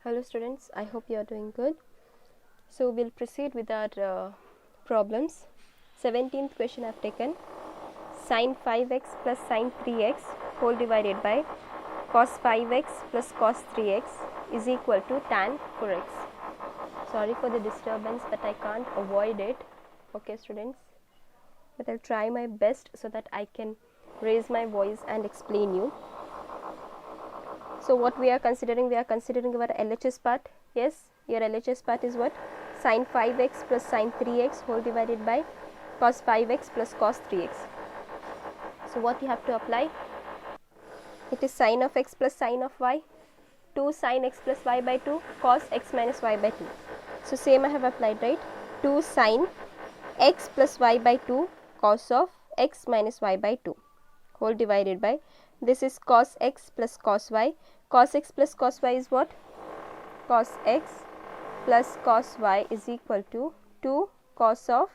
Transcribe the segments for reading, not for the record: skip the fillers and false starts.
Hello students, I hope you are doing good. So we'll proceed with our problems. 17th question I've taken. Sin 5x plus sin 3x whole divided by cos 5x plus cos 3x is equal to tan 4x. Sorry for the disturbance, but I can't avoid it. Okay students, but I'll try my best so that I can raise my voice and explain you. So what we are considering our LHS part. Yes, your LHS part is what? Sin 5x plus sin 3x whole divided by cos 5x plus cos 3x. So what you have to apply? It is sin of x plus sin of y, 2 sin x plus y by 2 cos x minus y by 2. So same I have applied, right? 2 sin x plus y by 2 cos of x minus y by 2 whole divided by, this is cos x plus cos y. Cos x plus cos y is what? Cos x plus cos y is equal to 2 cos of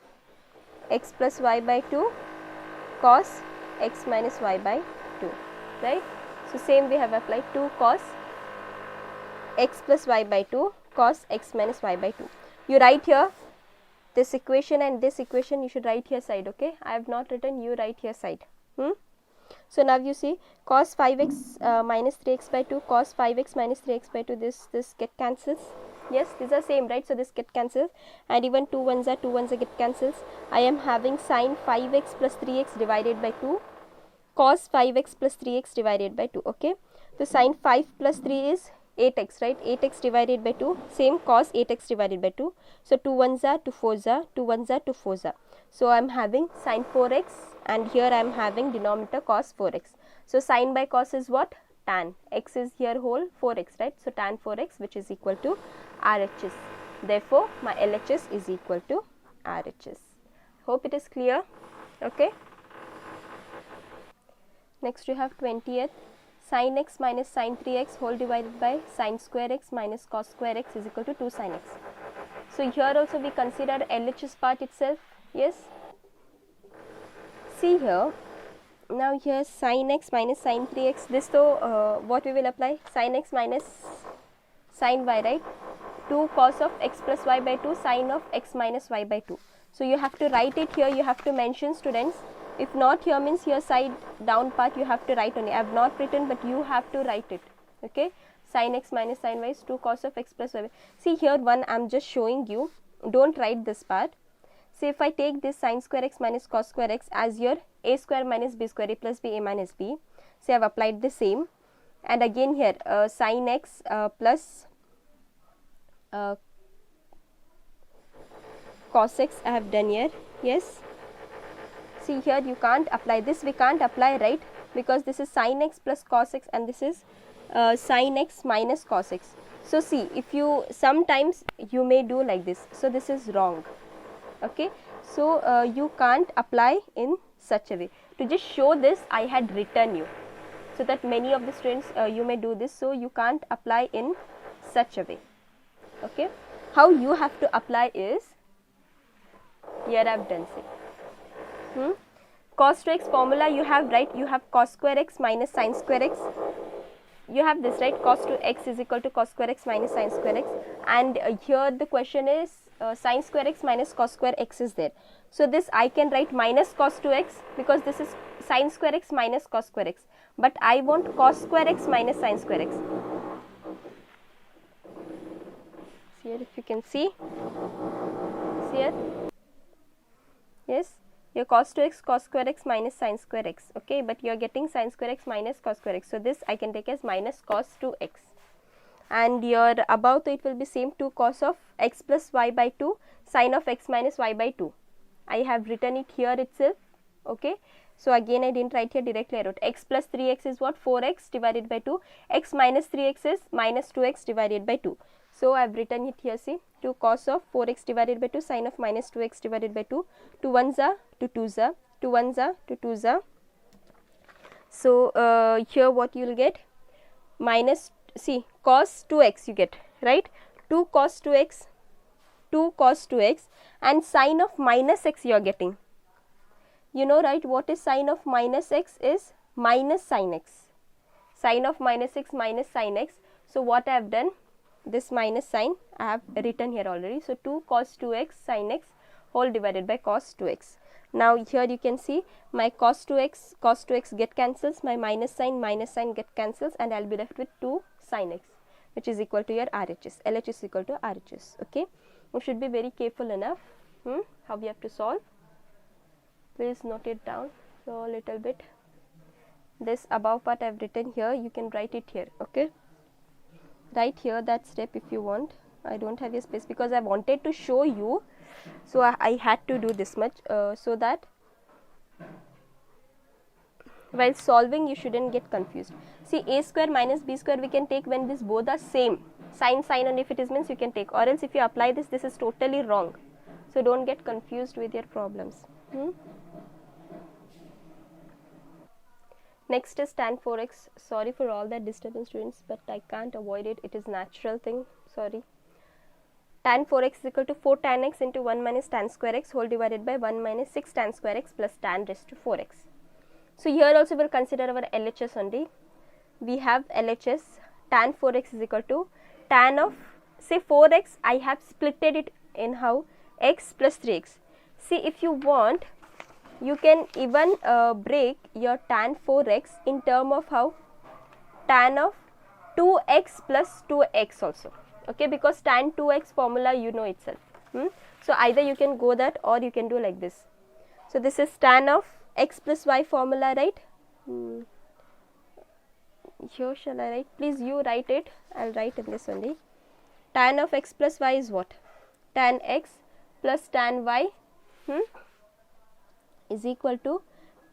x plus y by 2 cos x minus y by 2, right? So same we have applied 2 cos x plus y by 2 cos x minus y by 2. You write here this equation and this equation, you should write here side, okay? I have not written, you write here side. So now you see cos 5x minus 3x by 2 cos 5x minus 3x by 2, this get cancels. Yes, these are same, right? So this get cancels, and even 2 ones are get cancels. I am having sin 5x plus 3x divided by 2 cos 5x plus 3x divided by 2, okay? So sin 5 plus 3 is 8x, right? 8x divided by 2, same cos 8x divided by 2. So 2 ones are 2 fours are 2 ones are 2 fours are. So I am having sin 4x, and here I am having denominator cos 4x. So sin by cos is what? Tan. X is here whole 4x, right? So tan 4x, which is equal to RHS. Therefore my LHS is equal to RHS. Hope it is clear. Okay. Next we have 20th. Sin x minus sin 3x whole divided by sin square x minus cos square x is equal to 2 sin x. So here also we consider LHS part itself. Yes. See here. Now here sin x minus sin 3x. This though what we will apply? Sin x minus sin y, right? 2 cos of x plus y by 2 sin of x minus y by 2. So you have to write it here. You have to mention, students. If not here means here side down part you have to write only. I have not written, but you have to write it. Okay. Sin x minus sin y is 2 cos of x plus y. See here one I am just showing you. Don't write this part. See if I take this sin square x minus cos square x as your a square minus b square, a plus b, a minus b. See I have applied the same. And again here sin x plus cos x I have done here. Yes. See here you can't apply this, we can't apply, right? Because this is sin x plus cos x and this is sin x minus cos x. So see, if you sometimes you may do like this, so this is wrong. Okay, so you can't apply in such a way. To just show this I had written you, so that many of the students you may do this, so you can't apply in such a way. Okay, how you have to apply is, here I have done, say cos 2x formula you have, right? You have cos square x minus sin square x. You have this, right? Cos 2x is equal to cos square x minus sin square x, and here the question is sin square x minus cos square x is there. So this I can write minus cos 2x because this is sin square x minus cos square x, but I want cos square x minus sin square x. Here if you can see here, yes, your cos 2x cos square x minus sin square x, okay, but you are getting sin square x minus cos square x, so this I can take as minus cos 2x, and your above, so it will be same 2 cos of x plus y by 2 sin of x minus y by 2. I have written it here itself. Okay, so again I didn't write here, directly I wrote x plus 3x is what? 4x divided by 2, x minus 3x is minus 2x divided by 2. So I have written it here, see 2 cos of 4x divided by 2 sin of minus 2x divided by 2, 2 ones are 2 twos are 2 ones are 2 twos are. So here what you will get? Minus, see cos 2x you get, right? 2 cos 2x, 2 cos 2x, and sin of minus x you are getting. You know, right, what is sin of minus x is minus sin x. Sin of minus x minus sin x. So what I have done? this minus sign I have written here already. So 2 cos 2x sin x whole divided by cos 2x. Now here you can see my cos 2x get cancels, my minus sign get cancels, and I will be left with 2 sin x, which is equal to your RHS. LH is equal to RHS. Okay, you should be very careful enough how we have to solve. Please note it down. So little bit, this above part I have written here, you can write it here. Okay, write here that step if you want. I don't have a space because I wanted to show you, so I had to do this much so that while solving you shouldn't get confused. See, a square minus b square we can take when these both are same. Sin, and if it is means you can take, or else if you apply this, this is totally wrong. So don't get confused with your problems. Next is tan 4x. Sorry for all that disturbance, students, but I can't avoid it. It is natural thing. Sorry. Tan 4x is equal to 4 tan x into 1 minus tan square x whole divided by 1 minus 6 tan square x plus tan raised to 4x. So here also we will consider our LHS only. We have LHS. Tan 4x is equal to tan of, say, 4x. I have splitted it in how? X plus 3x. See, if you want, you can even break your tan 4x in term of how? Tan of 2x plus 2x also. Okay, because tan 2x formula you know itself. So either you can go that or you can do like this. So this is tan of x plus y formula, right? Here shall I write? Please you write it. I will write in this only. Tan of x plus y is what? Tan x plus tan y is equal to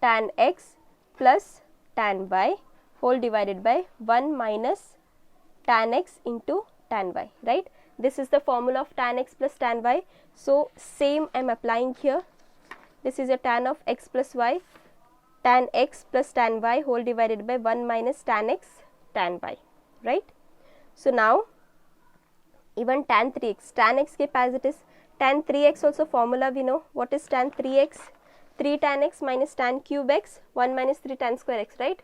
tan x plus tan y whole divided by 1 minus tan x into tan y, right? This is the formula of tan x plus tan y. So same I am applying here. This is a tan of x plus y, tan x plus tan y whole divided by 1 minus tan x tan y, right? So now even tan 3x, tan x ke as it is, tan 3x also formula we know. What is tan 3x? 3 tan x minus tan cube x, 1 minus 3 tan square x, right?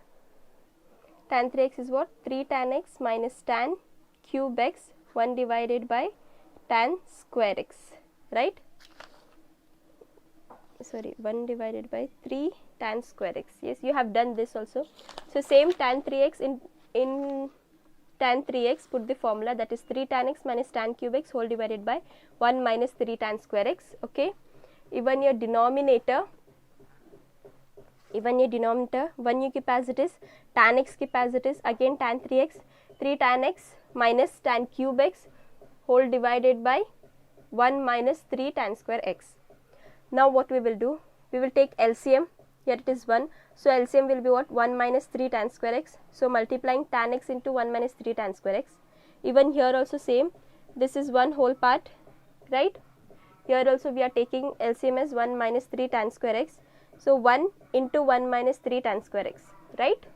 Tan 3x is what? 3 tan x minus tan cube x, 1 divided by tan square x, right? Sorry, 1 divided by 3 tan square x. Yes, you have done this also. So same tan 3x in tan 3x, put the formula, that is 3 tan x minus tan cube x whole divided by 1 minus 3 tan square x. Okay, even your denominator, 1 you keep as it is, tan x keep as it is, again tan 3x, 3 tan x minus tan cube x whole divided by 1 minus 3 tan square x. Now what we will do? We will take LCM. Here it is 1. So LCM will be what? 1 minus 3 tan square x. So multiplying tan x into 1 minus 3 tan square x. Even here also same. This is one whole part, right? Here also we are taking LCM as 1 minus 3 tan square x. So 1 into 1 minus 3 tan square x, right?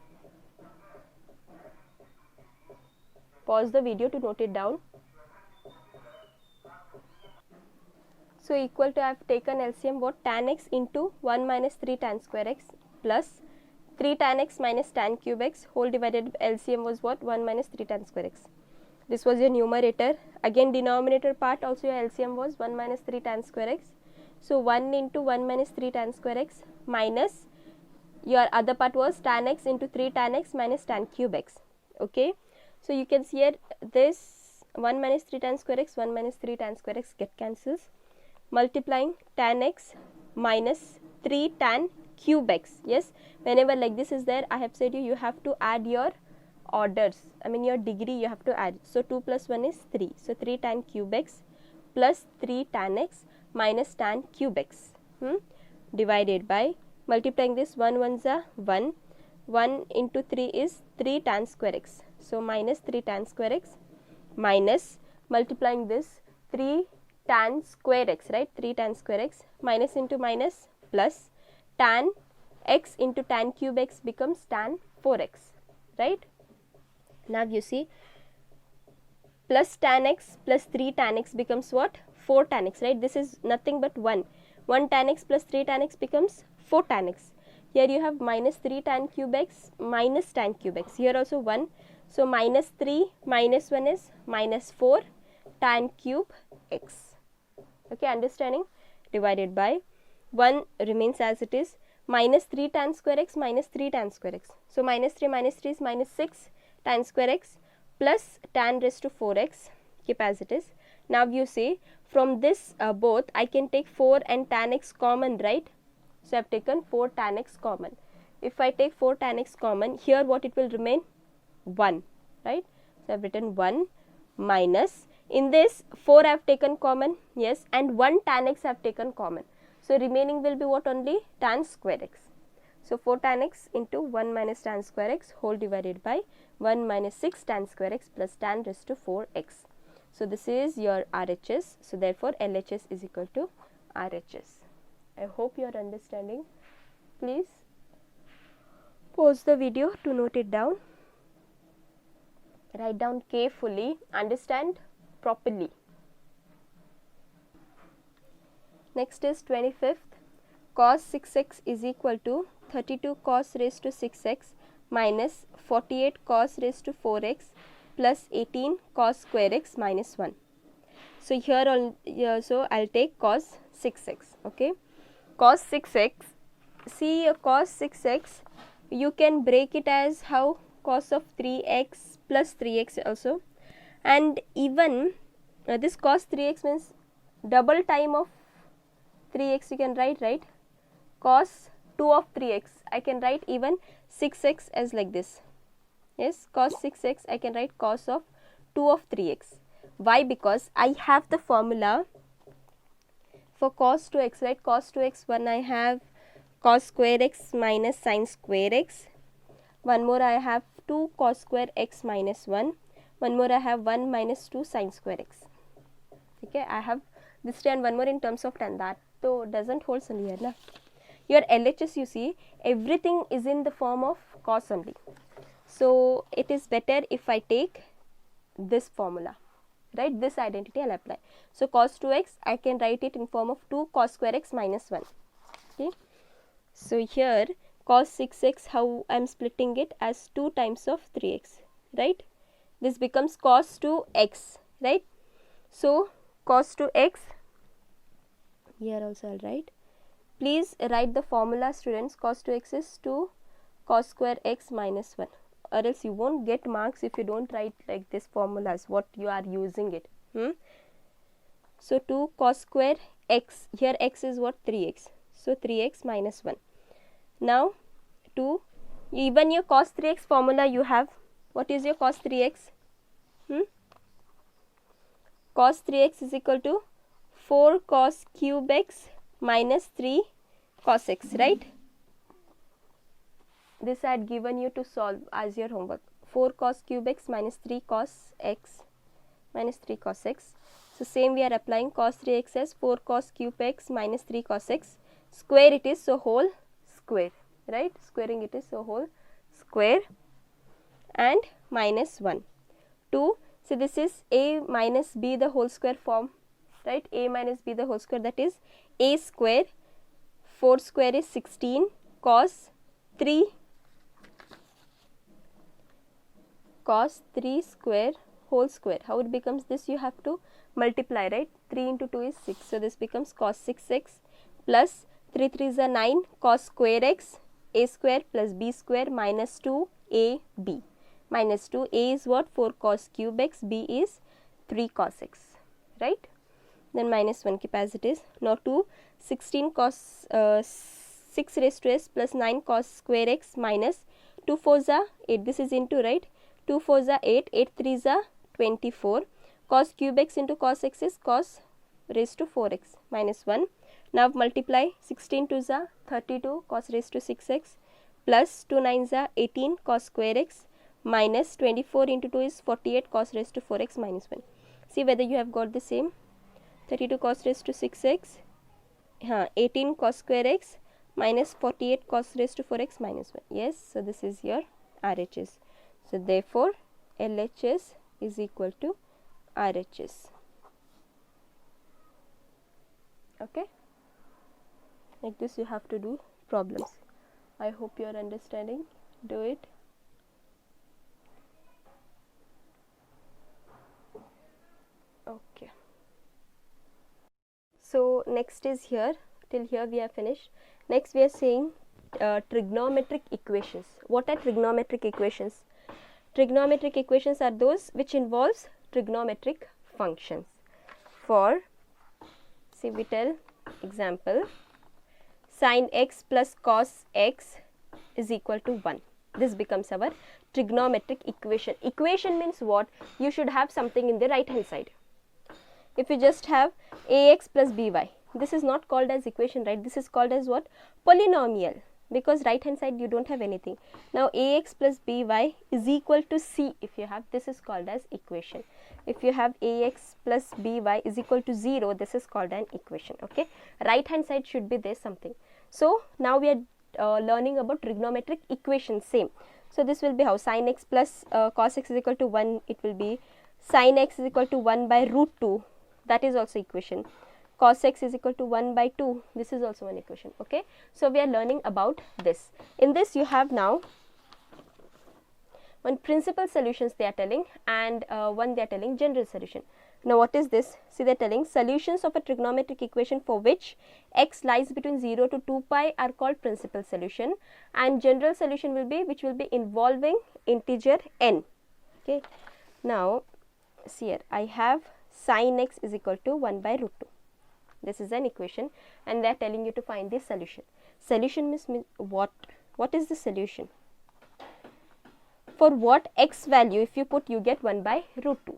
Pause the video to note it down. So equal to, I have taken LCM what? Tan x into 1 minus 3 tan square x plus 3 tan x minus tan cube x whole divided by LCM was what? 1 minus 3 tan square x. This was your numerator. Again denominator part also your LCM was 1 minus 3 tan square x. So 1 into 1 minus 3 tan square x minus your other part was tan x into 3 tan x minus tan cube x. Okay. So you can see here this 1 minus 3 tan square x, 1 minus 3 tan square x get cancels. Multiplying tan x minus 3 tan cube x. Yes, whenever like this is there, I have said you have to add your orders, I mean your degree you have to add. So 2 plus 1 is 3. So 3 tan cube x plus 3 tan x minus tan cube x divided by, multiplying this 1 1s are 1, 1 into 3 is 3 tan square x. So minus 3 tan square x minus, multiplying this 3 tan square x, right? 3 tan square x minus into minus plus tan x into tan cube x becomes tan 4x, right? Now you see plus tan x plus 3 tan x becomes what? 4 tan x, right? This is nothing but 1. 1 tan x plus 3 tan x becomes 4 tan x. Here you have minus 3 tan cube x minus tan cube x. Here also 1. So minus 3 minus 1 is minus 4 tan cube x. Okay, understanding? Divided by 1 remains as it is, minus 3 tan square x minus 3 tan square x. So minus 3 is minus 6 tan square x plus tan raised to 4x, keep as it is. Now you see from this both I can take 4 and tan x common, right? So I have taken 4 tan x common. If I take 4 tan x common, here what it will remain? 1, right? So I have written 1 minus, in this 4 I have taken common, yes, and 1 tan x I have taken common. So remaining will be what? Only tan square x. So 4 tan x into 1 minus tan square x whole divided by 1 minus 6 tan square x plus tan raised to 4x. So this is your RHS. So therefore LHS is equal to RHS. I hope you are understanding. Please pause the video to note it down. Write down carefully, understand properly. Next is 25th. Cos 6x is equal to 32 cos raised to 6x minus 48 cos raised to 4x plus 18 cos square x minus 1. So here so I'll take cos 6x. Okay, cos 6x. See, cos 6x you can break it as how? Cos of 3x plus 3x also, and even this cos 3x means double time of 3x you can write, right? Cos 2 of 3x I can write even 6x as like this. Yes, cos 6x I can write cos of 2 of 3x. Why? Because I have the formula for cos 2x, right? Cos 2x, one I have cos square x minus sin square x. One more I have 2 cos square x minus 1. One more I have 1 minus 2 sin square x. Okay, I have this and one more in terms of tan. That so doesn't hold only here, na? Your LHS, you see, everything is in the form of cos only. So it is better if I take this formula, right? This identity I'll apply. So cos 2x I can write it in form of 2 cos square x minus 1. Okay. So here cos 6x, how I am splitting it? As 2 times of 3x, right? This becomes cos 2x, right? So cos 2x, here also I'll write. Please write the formula, students. Cos 2x is 2 cos square x minus 1, or else you won't get marks if you don't write like this formulas, what you are using it. So 2 cos square x, here x is what? 3x. So 3x minus 1. Now 2, even your cos 3x formula you have. What is your cos 3x? Cos 3x is equal to 4 cos cube x minus 3 cos x, right? This I had given you to solve as your homework. 4 cos cube x minus 3 cos x minus 3 cos x. So same we are applying cos 3x as 4 cos cube x minus 3 cos x. Square it is, so whole square, right? Squaring it is, so whole square, and minus 1. 2, so this is a minus b the whole square form, right? A minus b the whole square, that is a square. 4 square is 16 cos 3 square whole square. How it becomes this? You have to multiply, right? 3 into 2 is 6. So this becomes cos 6x plus 3 3s are 9 cos square x, a square plus b square minus 2ab. Minus 2, a is what? 4 cos cube x, b is 3 cos x, right? Then minus 1, keep as it is. Now 2, 16 cos 6 raised to s plus 9 cos square x minus 2 4s are 8. This is into, right? 2 4s are 8, 8 3s are 24. Cos cube x into cos x is cos raised to 4x minus 1. Now multiply, 16 2s are 32 cos raised to 6x plus 2 9s are 18 cos square x minus 24 into 2 is 48 cos raised to 4x minus 1. See whether you have got the same. 32 cos raised to 6x, 18 cos square x minus 48 cos raised to 4x minus 1. Yes, so this is your RHS. So therefore LHS is equal to RHS. Okay, like this you have to do problems. I hope you are understanding. Do it. Okay. So next is here, till here we have finished. Next we are saying trigonometric equations. What are trigonometric equations? Trigonometric equations are those which involves trigonometric functions. For, see, we tell example, sin x plus cos x is equal to 1. This becomes our trigonometric equation. Equation means what? You should have something in the right hand side. If you just have ax plus by, this is not called as equation, right? This is called as what? Polynomial, because right hand side you don't have anything. Now ax plus by is equal to c. If you have, this is called as equation. If you have ax plus by is equal to 0, this is called an equation. Okay, right hand side should be there something. So now we are learning about trigonometric equation. Same. So this will be how? Sin x plus cos x is equal to 1. It will be sin x is equal to 1 by root 2. That is also equation. Cos x is equal to 1 by 2. This is also an equation. Okay. So we are learning about this. In this you have now one principal solutions they are telling, and one they are telling general solution. Now what is this? See, they are telling solutions of a trigonometric equation for which x lies between 0 to 2 pi are called principal solution, and general solution will be which will be involving integer n. Okay. Now see here, I have sin x is equal to 1 by root 2. This is an equation, and they are telling you to find the solution. Solution means what? What is the solution? For what x value if you put, you get 1 by root 2.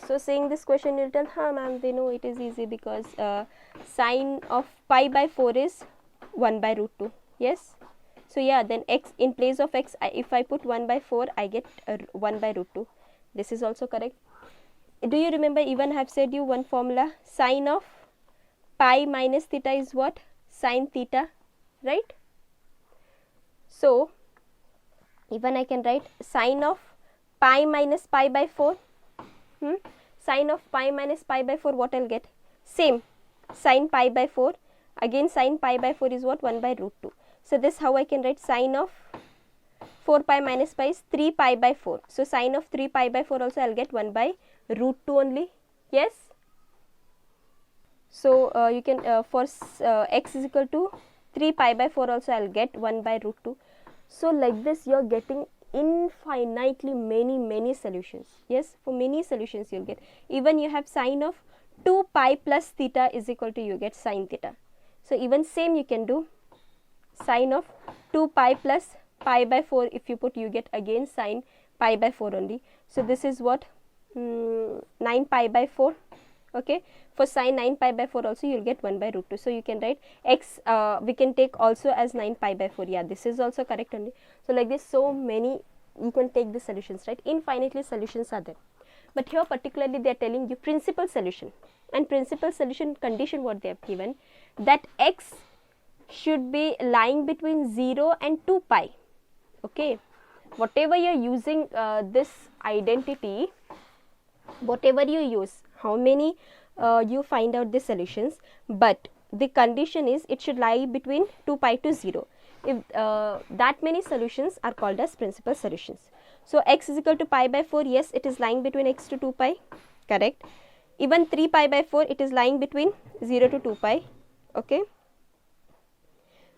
So saying this question, you will tell, ma'am, we know it is easy because sine of pi by 4 is 1 by root 2. Yes. So yeah, then x in place of x, if I put 1 by 4, I get 1 by root 2. This is also correct. Do you remember, even I have said you one formula, sine of pi minus theta is what? Sine theta, right? So even I can write sine of pi minus pi by 4. Sine of pi minus pi by 4, what I will get? Same, sine pi by 4. Again sine pi by 4 is what? 1 by root 2. So this how I can write sine of 4 pi minus pi is 3 pi by 4. So sine of 3 pi by 4 also I will get 1 by root 2 only. Yes. So you can for x is equal to 3 pi by 4 also I will get 1 by root 2. So like this you are getting infinitely many solutions. Yes, for many solutions you will get. Even you have sine of 2 pi plus theta is equal to, you get sine theta. So even same you can do, sine of 2 pi plus pi by 4, if you put, you get again sine pi by 4 only. So this is what? 9 pi by 4. Okay, for sine 9 pi by 4 also you will get 1 by root 2. So you can write x, we can take also as 9 pi by 4. Yeah, this is also correct only. So like this, so many you can take the solutions, right? Infinitely solutions are there. But here particularly they are telling you principal solution, and principal solution condition what they have given, that x should be lying between 0 and 2 pi. Okay, whatever you are using this identity, whatever you use, how many you find out the solutions, but the condition is it should lie between 2 pi to 0. If that many solutions are called as principal solutions. So x is equal to pi by 4, yes, it is lying between x to 2 pi, correct. Even 3 pi by 4, it is lying between 0 to 2 pi. Okay,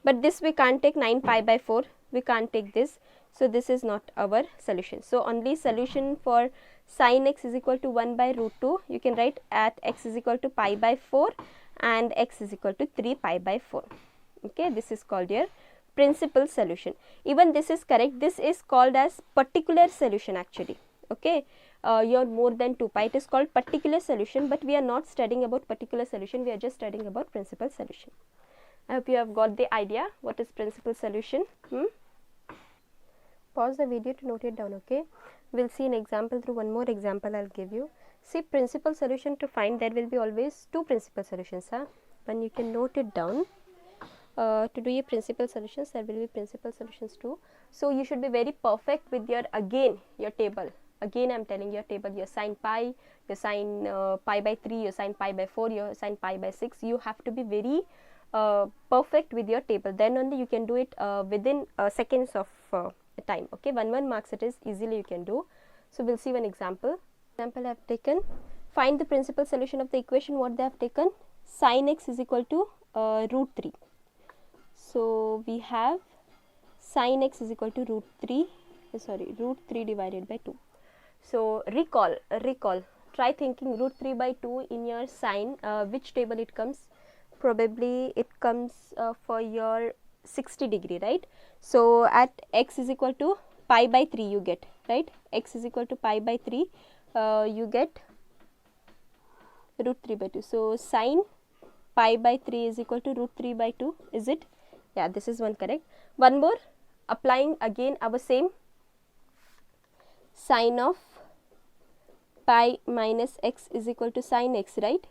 but this we can't take, 9 pi by 4, we can't take this. So this is not our solution. So only solution for sin x is equal to 1 by root 2, you can write at x is equal to pi by 4 and x is equal to 3 pi by 4. Okay, this is called your principal solution. Even this is correct, this is called as particular solution actually. Okay, your more than 2 pi, it is called particular solution, but we are not studying about particular solution, we are just studying about principal solution. I hope you have got the idea what is principal solution. Pause the video to note it down. Okay, we'll see an example through one more example I'll give you. See, principal solution to find, there will be always two principal solutions, when you can note it down. To do your principal solutions, there will be principal solutions too. So you should be very perfect with your, again, your table. Again I am telling your table, your sin pi, your sin pi by 3, your sin pi by 4, your sin pi by 6. You have to be very perfect with your table, then only you can do it within seconds of time. Okay, 1 marks it is easily you can do. So we'll see one example. I have taken find the principal solution of the equation. What they have taken, sin x is equal to root 3. So we have sin x is equal to root 3 divided by 2. So recall, try thinking root 3 by 2 in your sine, which table it comes? Probably it comes for your 60 degree, right? So at x is equal to pi by 3 you get, right? X is equal to pi by 3, you get root 3 by 2. So sine pi by 3 is equal to root 3 by 2, is it? Yeah, this is one correct. One more, applying again our same sine of pi minus x is equal to sine x, right?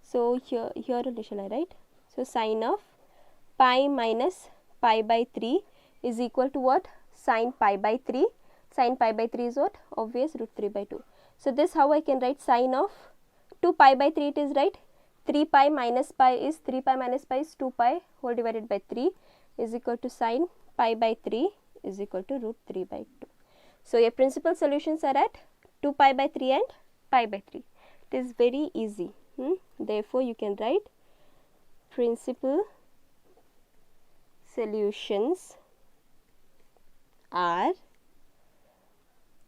So here only shall I write? So sine of pi minus pi by 3 is equal to what? Sine pi by 3. Sine pi by 3 is what? Obvious, root 3 by 2. So this how I can write sine of 2 pi by 3 it is, right? 3 pi minus pi is 2 pi whole divided by 3 is equal to sine pi by 3 is equal to root 3 by 2. So your principal solutions are at 2 pi by 3 and pi by 3. It is very easy. Therefore you can write principal solutions are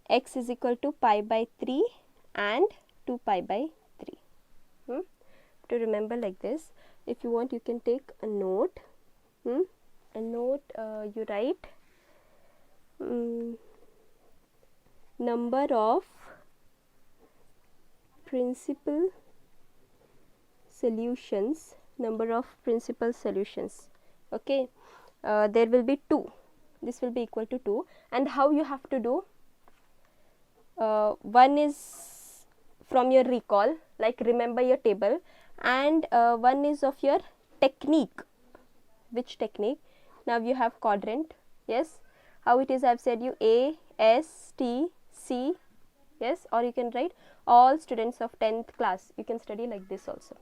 x is equal to pi by 3 and 2 pi by 3. To remember like this, if you want you can take a note. You write number of principal solutions, okay. There will be 2, this will be equal to 2, and how you have to do, one is from your recall, like remember your table, and one is of your technique. Which technique? Now you have quadrant, yes, how it is I have said you A, S, T, C, yes, or you can write all students of 10th class, you can study like this also.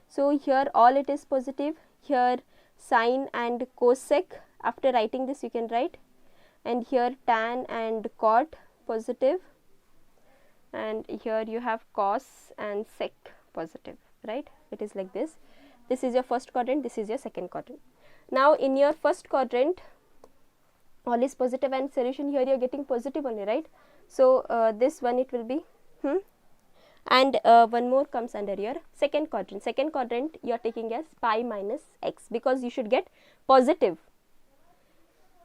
So here all it is positive, here sine and cosec, after writing this you can write, and here tan and cot positive, and here you have cos and sec positive, right? It is like this. This is your first quadrant, this is your second quadrant. Now in your first quadrant all is positive and solution, here you are getting positive only, right? So this one it will be and one more comes under your second quadrant. Second quadrant you are taking as pi minus x, because you should get positive.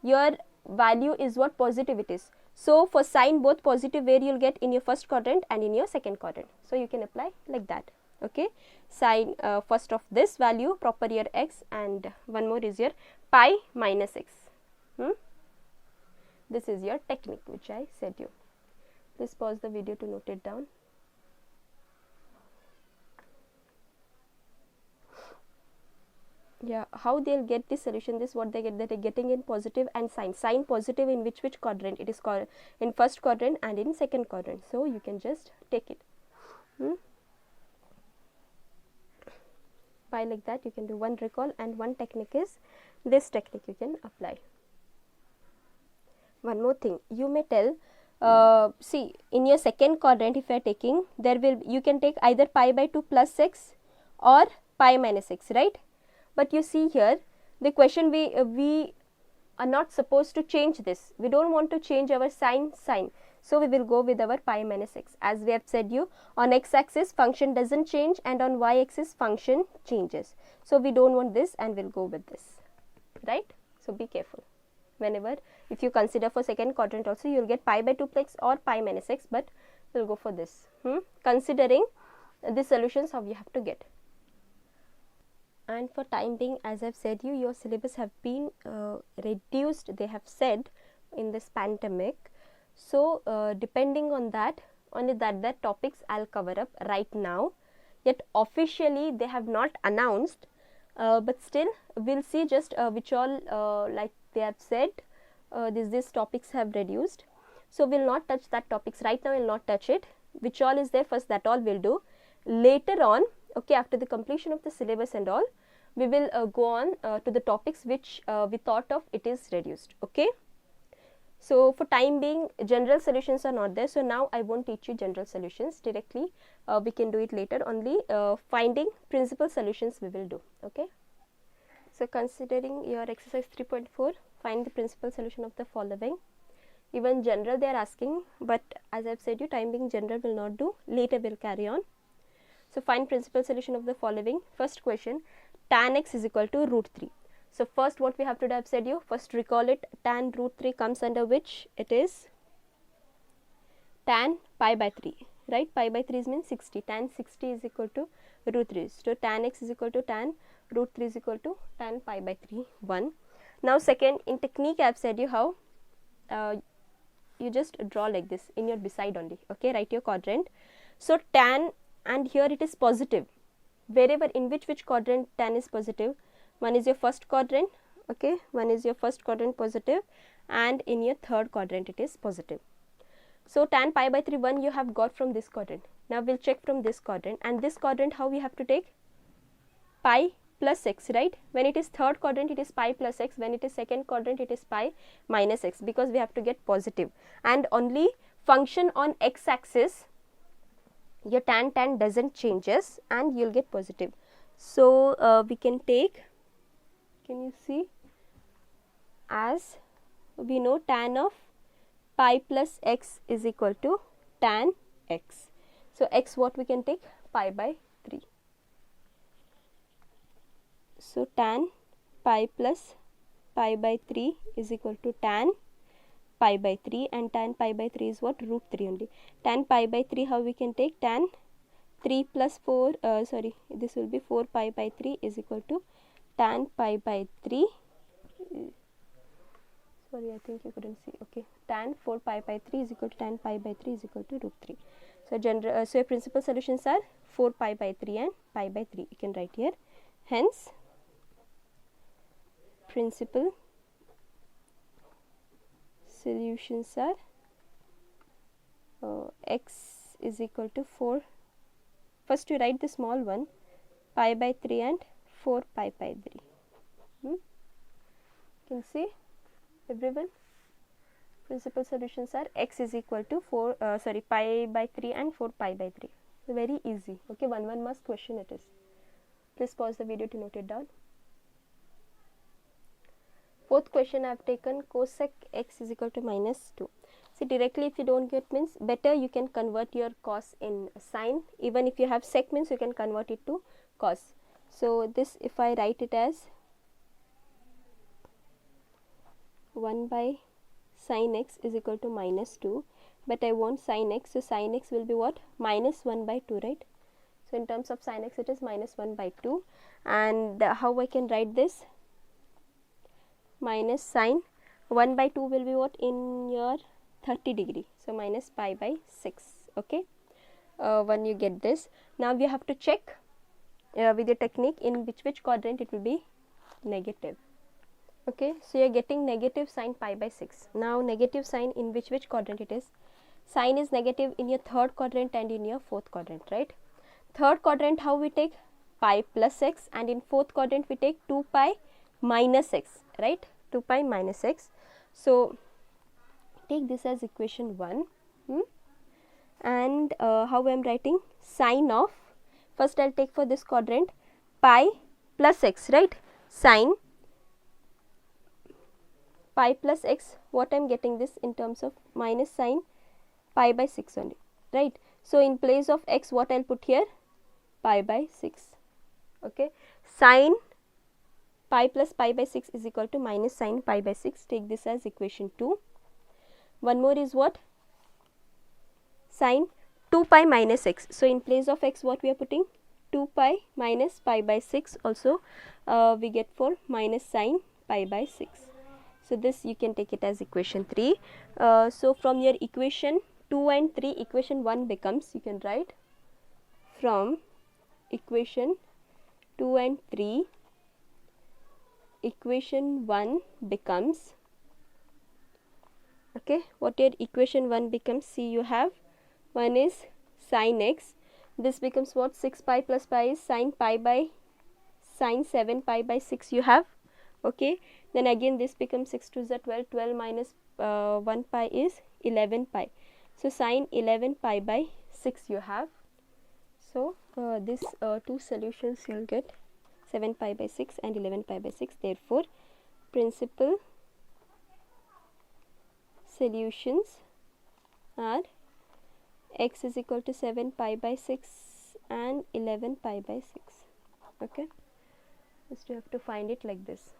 Your value is what? Positive it is. So for sine both positive, where you will get in your first quadrant and in your second quadrant. So you can apply like that, okay. Sine first of this value proper your x, and one more is your pi minus x. This is your technique which I said you. Please pause the video to note it down. Yeah, how they'll get this solution, this what they get, that are getting in positive and sine positive in which quadrant? It is called in first quadrant and in second quadrant. So you can just take it by like that. You can do one recall, and one technique is this technique you can apply. One more thing, you may tell, see in your second quadrant if you are taking, there will, you can take either pi by 2 plus x or pi minus x, right? But you see here the question, we are not supposed to change this. We don't want to change our sine. So we will go with our pi minus x. As we have said you, on x axis function doesn't change and on y axis function changes. So we don't want this and we'll go with this, right? So be careful. Whenever, if you consider for second quadrant also, you will get pi by 2 plus or pi minus x, but we'll go for this. Considering the solutions how you have to get. And for time being, as I have said you, your syllabus have been reduced, they have said, in this pandemic. So depending on that, only that topics I'll cover up right now. Yet officially they have not announced, but still we'll see just which all like they have said, these topics have reduced. So we'll not touch that topics right now, we'll not touch it. Which all is there first, that all we'll do. Later on, okay, after the completion of the syllabus and all, we will go on to the topics which we thought of it is reduced, okay. So for time being, general solutions are not there. So now I won't teach you general solutions directly. We can do it later. Only finding principal solutions we will do. Okay. So considering your exercise 3.4, find the principal solution of the following. Even general they are asking, but as I have said you, time being general will not do. Later we will carry on. So find principal solution of the following. First question, tan x is equal to root 3. So first what we have to do, I have said you, first recall it. Tan root 3 comes under which? It is tan pi by 3, right? Pi by 3 means 60. Tan 60 is equal to root 3. So tan x is equal to tan root 3 is equal to tan pi by 3, 1. Now second, in technique I have said you how you just draw like this in your beside only. Okay, write your quadrant. So tan, and here it is positive. Wherever, in which quadrant tan is positive? One is your first quadrant, okay, one is your first quadrant positive, and in your third quadrant it is positive. So tan pi by 3, 1 you have got from this quadrant. Now we'll check from this quadrant, and this quadrant how we have to take? Pi plus x, right? When it is third quadrant it is pi plus x, when it is second quadrant it is pi minus x, because we have to get positive. And only function on x axis your tan doesn't changes, and you'll get positive. So we can take, can you see, as we know tan of pi plus x is equal to tan x. So x what we can take? Pi by 3. So tan pi plus pi by 3 is equal to tan pi by 3, and tan pi by 3 is what? Root 3 only. Tan pi by 3 how we can take? Tan 3 plus 4, this will be 4 pi by 3 is equal to tan pi by 3, sorry I think you couldn't see, okay, tan 4 pi by 3 is equal to tan pi by 3 is equal to root 3. So so your principal solutions are 4 pi by 3 and pi by 3, you can write here. Hence principal solutions are x is equal to 4, first you write the small one, pi by 3 and 4 pi by 3. You can see everyone, principal solutions are x is equal to pi by 3 and 4 pi by 3. So very easy. Okay, one marks question it is. Please pause the video to note it down. Fourth question I have taken, cosec x is equal to minus 2. See, directly if you don't get means, better you can convert your cos in sine. Even if you have sec means you can convert it to cos. So this, if I write it as 1 by sin x is equal to minus 2, but I want sin x, so sin x will be what? Minus 1 by 2, right? So in terms of sin x it is minus 1 by 2, and how I can write this? Minus sin 1 by 2 will be what? In your 30 degree, so minus pi by 6. Okay, when you get this, now we have to check with the technique in which quadrant it will be negative. Okay, so you are getting negative sin pi by 6. Now negative sign in which quadrant it is? Sign is negative in your third quadrant and in your fourth quadrant, right? Third quadrant how we take? Pi plus x, and in fourth quadrant we take 2 pi minus x, right? 2 pi minus x. So take this as equation 1. And how I am writing? Sine of, first I will take for this quadrant pi plus x, right? Sine pi plus x, what I am getting this in terms of minus sine pi by 6 only, right? So in place of x what I will put here? Pi by 6. Okay, sine pi plus pi by 6 is equal to minus sine pi by 6. Take this as equation 2. One more is what? Sine 2 pi minus x. So in place of x what we are putting? 2 pi minus pi by 6. Also we get for minus sine pi by 6. So this you can take it as equation 3. So from your equation 2 and 3, equation 1 becomes, you can write from equation 2 and 3, equation 1 becomes, okay, what your equation 1 becomes? See, you have one is sin x, this becomes what? 6 pi plus pi is sin pi by sin 7 pi by 6 you have, okay. Then again this becomes 6 to the 12, 12 minus 1 pi is 11 pi. So sine 11 pi by 6 you have. So this two solutions you'll get 7 pi by 6 and 11 pi by 6. Therefore, principal solutions are x is equal to 7 pi by 6 and 11 pi by 6. Okay, just you have to find it like this.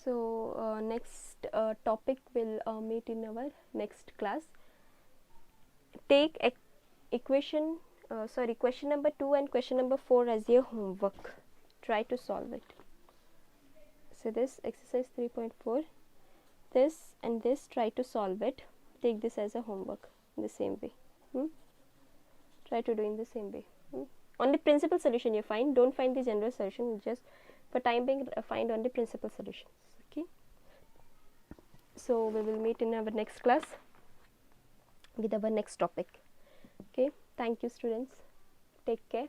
So next topic will meet in our next class. Take question number 2 and question number 4 as your homework. Try to solve it. So this exercise 3.4, this and this, try to solve it. Take this as a homework in the same way. Try to do in the same way. Only principal solution you find, don't find the general solution, just for time being find only principal solutions. Okay, so we will meet in our next class with our next topic. Okay, thank you students, take care.